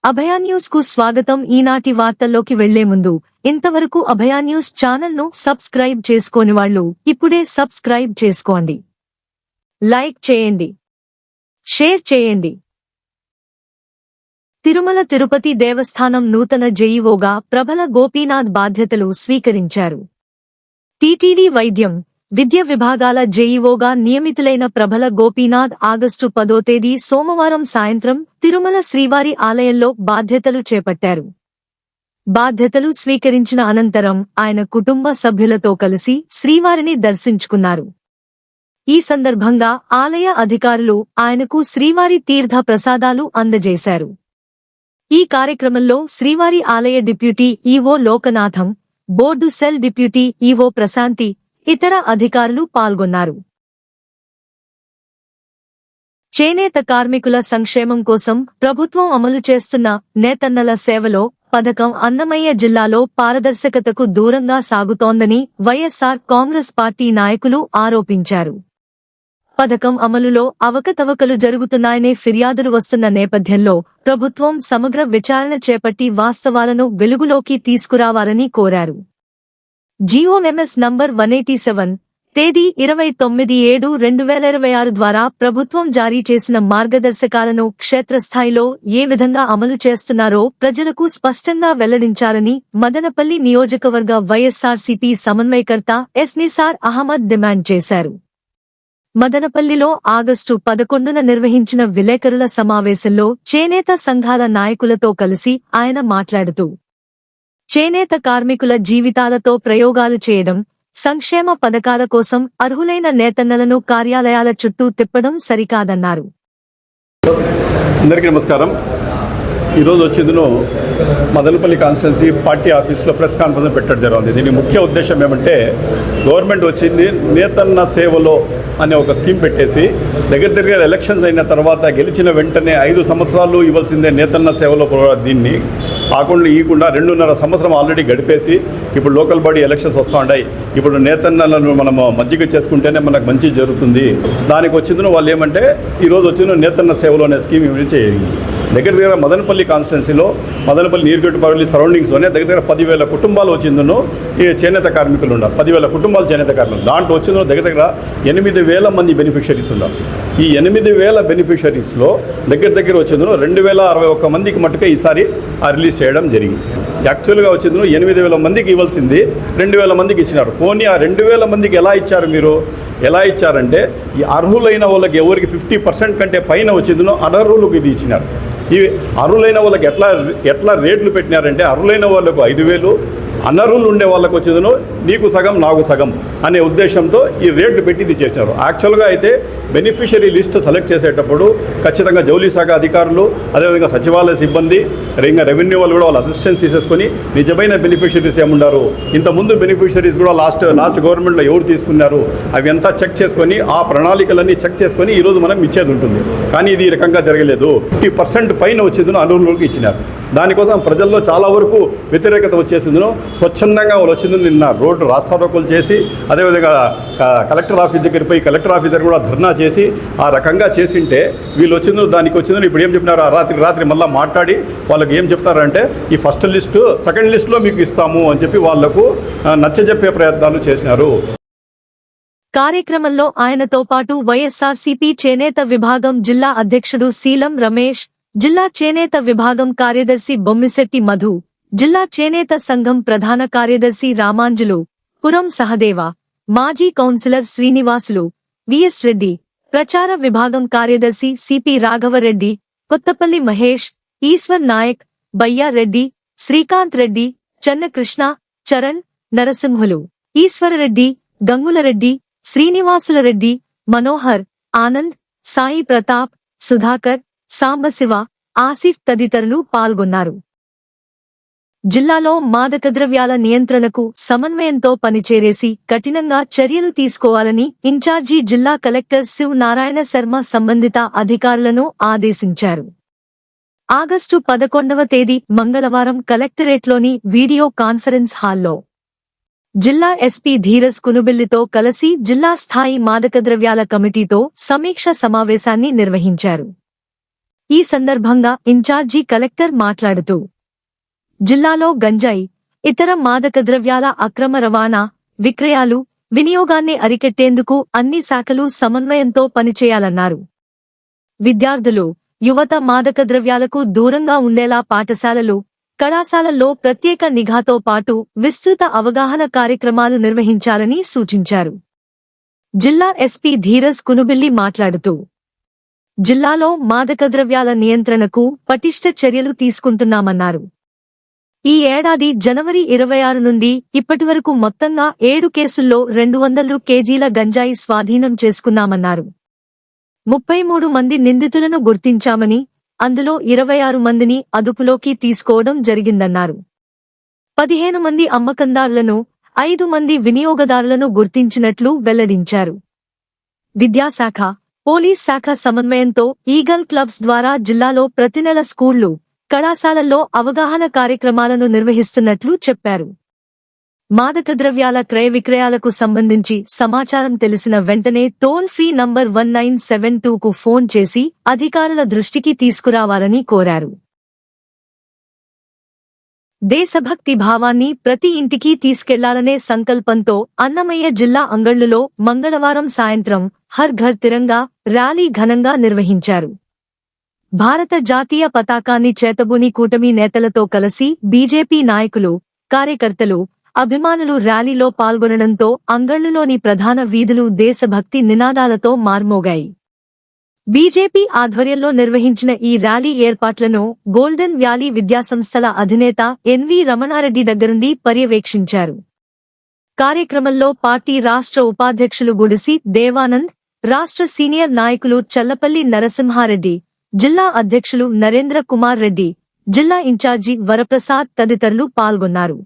అభయ news కు స్వాగతం. ఈనాటి వార్తల్లోకి వెళ్లే ముందు ఇంతవరకు అభయ న్యూస్ ఛానల్ ను సబ్స్క్రైబ్ చేసుకోని వాళ్ళు ఇప్పుడే సబ్స్క్రైబ్ చేసుకోండి, లైక్ చేయండి, షేర్ చేయండి. తిరుమల తిరుపతి దేవస్థానం నూతన జేఈఓగా ప్రభల గోపీనాథ్ బాధ్యతలు స్వీకరించారు. టీటీడీ వైద్యం, విద్య విభాగాల జేఈఓగా నియమితులైన ప్రభల గోపీనాథ్ ఆగస్టు 10వ తేదీ సోమవారం సాయంత్రం తిరుమల శ్రీవారి ఆలయంలో బాధ్యతలు చేపట్టారు. బాధ్యతలు స్వీకరించిన అనంతరం ఆయన కుటుంబ సభ్యులతో కలిసి శ్రీవారిని దర్శించుకున్నారు. ఈ సందర్భంగా ఆలయ అధికారులు ఆయనకు శ్రీవారి తీర్థ ప్రసాదాలు అందజేశారు. ఈ కార్యక్రమంలో శ్రీవారి ఆలయ deputy EO Lokanatham, board cell deputy EO Prashanti, ఇతర అధికారులు పాల్గొన్నారు. చేనేత కార్మికుల సంక్షేమం కోసం ప్రభుత్వం అమలు చేస్తున్న నేతన్నల సేవలో పథకం అన్నమయ్య జిల్లాలో పారదర్శకతకు దూరంగా సాగుతోందని వైఎస్ఆర్ కాంగ్రెస్ పార్టీ నాయకులు ఆరోపించారు. పథకం అమలులో అవకతవకలు జరుగుతున్నాయనే ఫిర్యాదులు వస్తున్న నేపథ్యంలో ప్రభుత్వం సమగ్ర విచారణ చేపట్టి వాస్తవాలను వెలుగులోకి తీసుకురావాలని కోరారు. జీఓఎంఎస్ నంబర్ 187 తేదీ 29/7/2026 ద్వారా ప్రభుత్వం జారీ చేసిన మార్గదర్శకాలను క్షేత్రస్థాయిలో ఏ విధంగా అమలు చేస్తున్నారో ప్రజలకు స్పష్టంగా వెల్లడించాలని మదనపల్లి నియోజకవర్గ వైఎస్ఆర్సీపీ సమన్వయకర్త ఎస్ నిసార్ అహ్మద్ డిమాండ్ చేశారు. మదనపల్లిలో ఆగస్టు 11న నిర్వహించిన విలేకరుల సమావేశంలో చేనేత సంఘాల నాయకులతో కలిసి ఆయన మాట్లాడుతూ, చేనేత కార్మికుల జీవితాలతో ప్రయోగాలు చేయడం, సంక్షేమ పథకాల కోసం అర్హులైన నేతన్నలను కార్యాలయాల చుట్టూ తిప్పడం సరికాదన్నారు. అందరికీ నమస్కారం. ఈరోజు వచ్చిందును మదనపల్లి కాన్స్టిట్యున్సీ పార్టీ ఆఫీస్లో ప్రెస్ కాన్ఫరెన్స్ పెట్టడం జరిగింది. దీని ముఖ్య ఉద్దేశం ఏమంటే, గవర్నమెంట్ వచ్చింది నేతన్న సేవలో అనే ఒక స్కీమ్ పెట్టేసి దగ్గర ఎలక్షన్స్ అయిన తర్వాత గెలిచిన వెంటనే 5 సంవత్సరాలు ఇవ్వాల్సిందే నేతన్న సేవలో. దీన్ని కాకుండా ఈకుండా 2.5 సంవత్సరం ఆల్రెడీ గడిపేసి ఇప్పుడు లోకల్ బాడీ ఎలక్షన్స్ వస్తూ ఉంటాయి. ఇప్పుడు నేతన్నలను మనము మజ్జిగ చేసుకుంటేనే మనకు మంచి జరుగుతుంది. దానికి వచ్చిందో వాళ్ళు ఏమంటే, ఈరోజు వచ్చిందో నేతన్న సేవలో అనే స్కీమ్ ఇచ్చి దగ్గర మదనపల్లి కాన్స్టిట్యున్సీలో మదనపల్లి నీరుగట్టుపల్లి సరౌండింగ్స్లోనే దగ్గర 10,000 కుటుంబాలు వచ్చిందో ఈ చేనేత కార్మికులు ఉన్నారు. 10,000 కుటుంబాలు చేనేత కార్మికులు. దాంట్లో వచ్చిందో దగ్గర 8,000 మంది బెనిఫిషరీస్ ఉన్నారు. ఈ 8,000 బెనిఫిషరీస్లో దగ్గర వచ్చిందో 2,061 మందికి మట్టుకే ఈసారి రిలీజ్ చేయడం జరిగింది. యాక్చువల్గా వచ్చిందో 8,000 మందికి ఇవ్వాల్సింది 2,000 మందికి ఇచ్చినారు. పోనీ ఆ 2,000 మందికి ఎలా ఇచ్చారు? మీరు ఎలా ఇచ్చారంటే, ఈ అర్హులైన వాళ్ళకి ఎవరికి 50% కంటే పైన వచ్చిందో అనర్హులకు ఇది ఇచ్చినారు. ఈ అర్హులైన వాళ్ళకి ఎట్లా రేట్లు పెట్టినారంటే, అర్హులైన వాళ్ళకు 5,000, అనర్హులు ఉండే వాళ్ళకు వచ్చేదను నీకు సగం నాకు సగం అనే ఉద్దేశంతో ఈ రేట్లు పెట్టి ఇది చేసినారు. యాక్చువల్గా అయితే బెనిఫిషరీ లిస్ట్ సెలెక్ట్ చేసేటప్పుడు ఖచ్చితంగా జౌలీ శాఖ అధికారులు, అదేవిధంగా సచివాలయ సిబ్బంది, ఇంకా రెవెన్యూ వాళ్ళు కూడా వాళ్ళ అసిస్టెన్స్ తీసేసుకొని నిజమైన బెనిఫిషరీస్ ఏముండారు, ఇంతకుముందు బెనిఫిషరీస్ కూడా లాస్ట్ గవర్నమెంట్లో ఎవరు తీసుకున్నారు అవి అంతా చెక్ చేసుకొని ఆ ప్రణాళికలన్నీ చెక్ చేసుకొని ఈరోజు మనం ఇచ్చేది ఉంటుంది. కానీ ఇది ఈ రకంగా జరగలేదు. 50% పైన వచ్చేందును అనర్హులకు ఇచ్చినారు. దానికోసం ప్రజల్లో చాలా వరకు వ్యతిరేకత వచ్చేసిందో స్వచ్ఛందంగా వాళ్ళు వచ్చిందో నిన్న రోడ్డు రాస్తారోకోలు చేసి, అదేవిధంగా కలెక్టర్ ఆఫీస్ దగ్గర పోయి కలెక్టర్ ఆఫీస్ దగ్గర కూడా ధర్నా చేసి ఆ రకంగా చేసింటే వీళ్ళు వచ్చిందో దానికి వచ్చిందో ఇప్పుడు ఏం చెప్పినారు, రాత్రి మళ్ళీ మాట్లాడి వాళ్ళకి ఏం చెప్తారంటే, ఈ ఫస్ట్ లిస్టు సెకండ్ లిస్టులో మీకు ఇస్తాము అని చెప్పి వాళ్లకు నచ్చజెప్పే ప్రయత్నాలు చేసినారు. కార్యక్రమంలో ఆయనతో పాటు వైఎస్ఆర్సీపీ చేనేత విభాగం జిల్లా అధ్యక్షుడు శీలం రమేష్, జిల్లా చేనేత విభాగం కార్యదర్శి బొమ్మిశెట్టి మధు, జిల్లా చేనేత సంఘం ప్రధాన కార్యదర్శి రామాంజులు, పురం సహదేవ, మాజీ కౌన్సిలర్ శ్రీనివాసులు, విఎస్ రెడ్డి, ప్రచార విభాగం కార్యదర్శి సిపి రాఘవరెడ్డి, కొత్తపల్లి మహేష్, ఈశ్వర్ నాయక్, బయ్యా రెడ్డి, శ్రీకాంత్ రెడ్డి, చెన్నకృష్ణ, చరణ్, నరసింహులు, ఈశ్వరరెడ్డి, గంగులరెడ్డి, శ్రీనివాసులరెడ్డి, మనోహర్, ఆనంద్, సాయి ప్రతాప్, సుధాకర్, సాంబశివ, ఆసిఫ్ తదితరులు పాల్గొన్నారు. జిల్లాలో మాదకద్రవ్యాల నియంత్రణకు సమన్వయంతో పనిచేరేసి కఠినంగా చర్యలు తీసుకోవాలని ఇన్ఛార్జి జిల్లా కలెక్టర్ శివ్ నారాయణ శర్మ సంబంధిత అధికారులను ఆదేశించారు. ఆగస్టు 11వ తేదీ మంగళవారం కలెక్టరేట్లోని వీడియో కాన్ఫరెన్స్ హాల్లో జిల్లా ఎస్పీ ధీరజ్ కునుబిల్లితో కలిసి జిల్లా స్థాయి మాదకద్రవ్యాల కమిటీతో సమీక్ష సమావేశాన్ని నిర్వహించారు. ఈ సందర్భంగా ఇన్ఛార్జి కలెక్టర్ మాట్లాడుతూ జిల్లాలో గంజాయి, ఇతర మాదక ద్రవ్యాల అక్రమ రవాణా, విక్రయాలు, వినియోగాన్ని అరికెట్టేందుకు అన్ని శాఖలు సమన్వయంతో పనిచేయాలన్నారు. విద్యార్థులు, యువత మాదక ద్రవ్యాలకు దూరంగా ఉండేలా పాఠశాలలు, కళాశాలల్లో ప్రత్యేక నిఘాతో పాటు విస్తృత అవగాహన కార్యక్రమాలు నిర్వహించాలని సూచించారు. జిల్లా ఎస్పీ ధీరజ్ కునుబిల్లి మాట్లాడుతూ జిల్లాలో మాదక ద్రవ్యాల నియంత్రణకు పటిష్ట చర్యలు తీసుకుంటున్నామన్నారు. ఈ ఏడాది జనవరి 26 నుండి ఇప్పటివరకు మొత్తంగా 7 కేసుల్లో 200 కేజీల గంజాయి స్వాధీనం చేసుకున్నామన్నారు. 33 మంది నిందితులను గుర్తించామని, అందులో 26 మందిని అదుపులోకి తీసుకోవడం జరిగిందన్నారు. 15 మంది అమ్మకందారులను, 5 మంది వినియోగదారులను గుర్తించినట్లు వెల్లడించారు. విద్యాశాఖ, పోలీస్ శాఖ సమన్వయంతో ఈగల్ క్లబ్స్ ద్వారా జిల్లాలో ప్రతి నెల స్కూళ్లు, కళాశాలల్లో అవగాహన కార్యక్రమాలను నిర్వహిస్తున్నట్లు చెప్పారు. మాదక ద్రవ్యాల క్రయ విక్రయాలకు సంబంధించి సమాచారం తెలిసిన వెంటనే టోల్ ఫ్రీ నంబర్ 1972కు ఫోన్ చేసి అధికారుల దృష్టికి తీసుకురావాలని కోరారు. దేశభక్తి భావాన్ని ప్రతి ఇంటికి తీసుకెళ్లాలనే సంకల్పంతో అన్నమయ్య జిల్లా అంగళ్లులో మంగళవారం సాయంత్రం హర్ ఘర్ తిరంగా ర్యాలీ ఘనంగా నిర్వహించారు. భారత జాతీయ పతాకాన్ని చేతబూని కూటమి నేతలతో కలిసి బీజేపీ నాయకులు, కార్యకర్తలు, అభిమానులు ర్యాలీలో పాల్గొనడంతో అంగళ్లులోని ప్రధాన వీధులు దేశభక్తి నినాదాలతో మార్మోగాయి. బీజేపీ ఆధ్వర్యంలో నిర్వహించిన ఈ ర్యాలీ ఏర్పాట్లను గోల్డెన్ వ్యాలీ విద్యాసంస్థల అధినేత ఎన్వి రమణారెడ్డి దగ్గరుండి పర్యవేక్షించారు. కార్యక్రమంలో పార్టీ రాష్ట్ర ఉపాధ్యక్షులు గుడిసి దేవానంద్, రాష్ట్ర సీనియర్ నాయకులు చల్లపల్లి నరసింహారెడ్డి, జిల్లా అధ్యక్షులు నరేంద్ర కుమార్ రెడ్డి, జిల్లా ఇన్ఛార్జి వరప్రసాద్ తదితరులు పాల్గొన్నారు.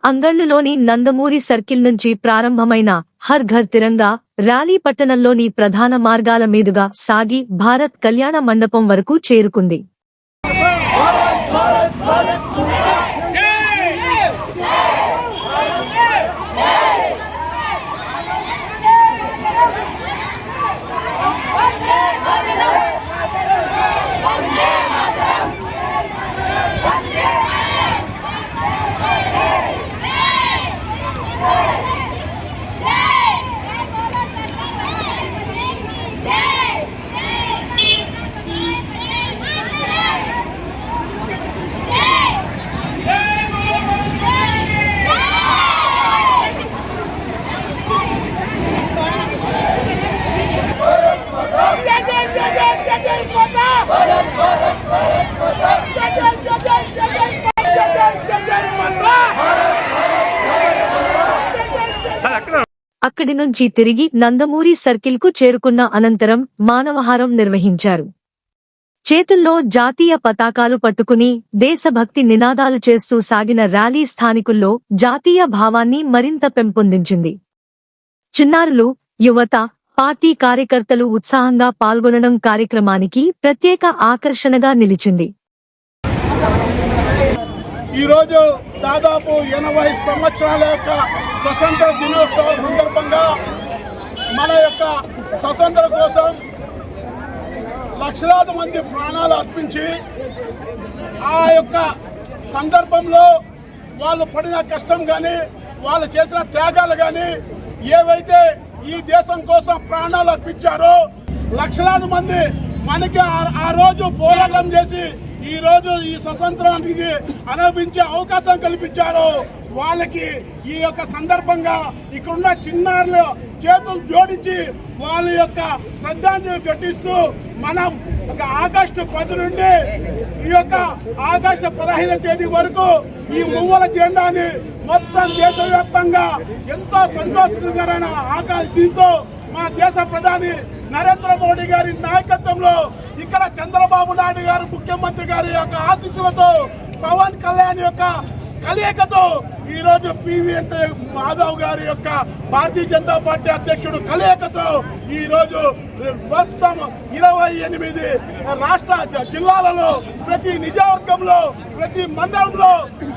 అంగళ్లులోని నందమూరి సర్కిల్ నుంచి ప్రారంభమైన హర్ ఘర్ తిరంగా ర్యాలీ పట్టణంలోని ప్రధాన మార్గాల మీదుగా సాగి భారత్ కళ్యాణ మండపం వరకు చేరుకుంది. అక్కడి నుంచి తిరిగి నందమూరి సర్కిల్కు చేరుకున్న అనంతరం మానవహారం నిర్వహించారు. చేతుల్లో జాతీయ పతాకాలు పట్టుకుని దేశభక్తి నినాదాలు చేస్తూ సాగిన ర్యాలీ స్థానికుల్లో జాతీయ భావాన్ని మరింత పెంపొందించింది. చిన్నారులు, యువత, పార్టీ కార్యకర్తలు ఉత్సాహంగా పాల్గొనడం కార్యక్రమానికి ప్రత్యేక ఆకర్షణగా నిలిచింది. ఈరోజు దాదాపు 80 సంవత్సరాల యొక్క స్వతంత్ర దినోత్సవం సందర్భంగా మన యొక్క స్వతంత్ర కోసం లక్షలాది మంది ప్రాణాలు అర్పించి ఆ యొక్క సందర్భంలో వాళ్ళు పడిన కష్టం కానీ వాళ్ళు చేసిన త్యాగాలు కానీ ఏవైతే ఈ దేశం కోసం ప్రాణాలు అర్పించారో లక్షలాది మంది మనకి ఆ రోజు పోరాటం చేసి ఈ రోజు ఈ స్వతంత్రానికి అనుభవించే అవకాశం కల్పించారు. వాళ్ళకి ఈ యొక్క సందర్భంగా ఇక్కడున్న చిన్నారులు చేతులు జోడించి వాళ్ళ యొక్క శ్రద్ధాంజలి ఘటిస్తూ మనం ఒక ఆగస్టు 10 నుండి ఈ యొక్క ఆగస్టు 15వ తేదీ వరకు ఈ మువ్వల జెండాని మొత్తం దేశవ్యాప్తంగా ఎంతో సంతోషకరమైన దీంతో మన దేశ ప్రధాని నరేంద్ర మోడీ గారి నాయకత్వంలో ఇక్కడ చంద్రబాబు నాయుడు గారు ముఖ్యమంత్రి గారి యొక్క ఆశీస్సులతో పవన్ కళ్యాణ్ యొక్క కలయికతో ఈరోజు పివిఎన్ మాధవ్ గారి యొక్క భారతీయ జనతా పార్టీ అధ్యక్షుడు కలయికతో ఈరోజు మొత్తం 28 రాష్ట్ర జిల్లాలలో ప్రతి నియోజకవర్గంలో ప్రతి మండలంలో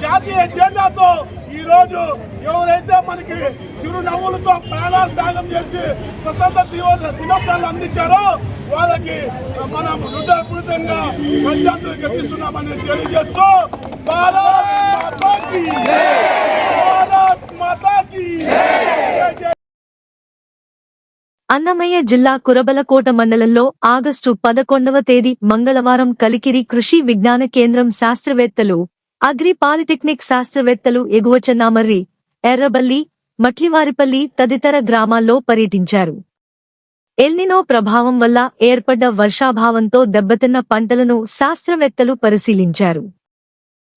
జాతీయ జెండాతో ఈరోజు ఎవరైతే మనకి చిరునవ్వులతో ప్రాణాలు త్యాగం చేసి స్వతంత్ర దినోత్సవాలు అందించారో వాళ్ళకి మనం హృదయపూర్వకంగా శ్రద్ధాంజలి ఘటిస్తున్నామని తెలియజేస్తూ భారత్ మాతాకి భారత్ మాతాకి జై. అన్నమయ్య జిల్లా కురబలకోట మండలంలో ఆగస్టు 11వ తేదీ మంగళవారం కలికిరి కృషి విజ్ఞాన కేంద్రం శాస్త్రవేత్తలు, అగ్రి పాలిటెక్నిక్ శాస్త్రవేత్తలు ఎగువచన్నామర్రి, ఎర్రబల్లి, మట్లివారిపల్లి తదితర గ్రామాల్లో పర్యటించారు. ఎల్నినో ప్రభావం వల్ల ఏర్పడ్డ వర్షాభావంతో దెబ్బతిన్న పంటలను శాస్త్రవేత్తలు పరిశీలించారు.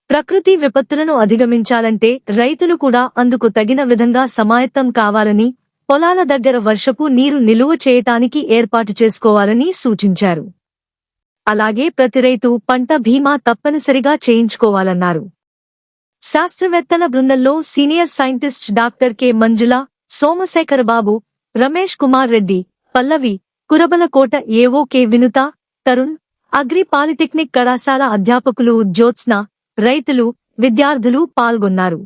ప్రకృతి విపత్తులను అధిగమించాలంటే రైతులు కూడా అందుకు తగిన విధంగా సమాయత్తం కావాలని, పొలాల దగ్గర వర్షపు నీరు నిలువ చేయటానికి ఏర్పాటు చేసుకోవాలని సూచించారు. అలాగే ప్రతి రైతు పంట బీమా తప్పనిసరిగా చేయించుకోవాలన్నారు. శాస్త్రవేత్తల బృందంలో సీనియర్ సైంటిస్ట్ డాక్టర్ కె మంజుల, సోమశేఖరబాబు, రమేష్ కుమార్ రెడ్డి, పల్లవి, కురబలకోట ఏవో కె వినుత, తరుణ్, అగ్రి పాలిటెక్నిక్ కళాశాల అధ్యాపకులు జ్యోత్స్న, రైతులు, విద్యార్థులు పాల్గొన్నారు.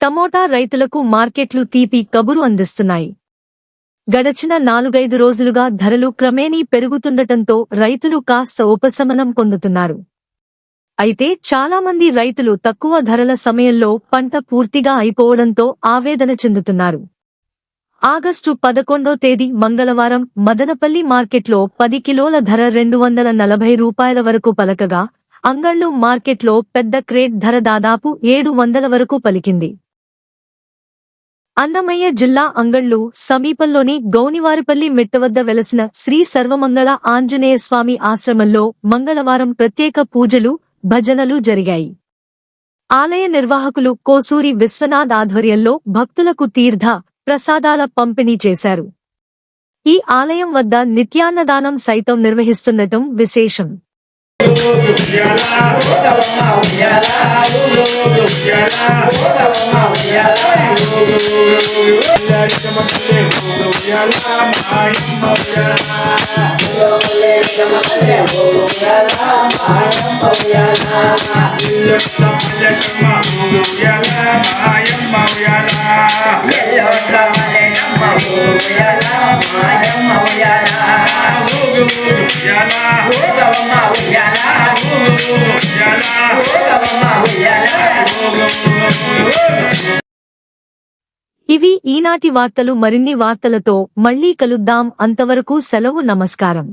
టమోటా రైతులకు మార్కెట్లు తీపి కబురు అందిస్తున్నాయి. గడచిన 4-5 రోజులుగా ధరలు క్రమేణీ పెరుగుతుండటంతో రైతులు కాస్త ఉపశమనం పొందుతున్నారు. అయితే చాలామంది రైతులు తక్కువ ధరల సమయంలో పంట పూర్తిగా అయిపోవడంతో ఆవేదన చెందుతున్నారు. ఆగస్టు 11వ తేదీ మంగళవారం మదనపల్లి మార్కెట్లో 10 కిలోల ధర 240 రూపాయల వరకు పలకగా, అంగళ్ళు మార్కెట్లో పెద్ద క్రేట్ ధర దాదాపు 700 వరకు పలికింది. అన్నమయ్య జిల్లా అంగళ్ళు సమీపంలోని గౌనివారిపల్లి మెట్టవద్ద వెలసిన శ్రీ సర్వమంగళ ఆంజనేయస్వామి ఆశ్రమంలో మంగళవారం ప్రత్యేక పూజలు, భజనలు జరిగాయి. ఆలయ నిర్వాహకులు కోసూరి విశ్వనాథ్ ఆధ్వర్యంలో భక్తులకు తీర్థ ప్రసాదాల పంపిణీ చేశారు. ఈ ఆలయం వద్ద నిత్యాన్నదానం సైతం నిర్వహిస్తుండటం విశేషం. ఇవి ఈనాటి వార్తలు. మరిన్ని వార్తలతో మళ్ళీ కలుద్దాం. అంతవరకు సెలవు. నమస్కారం.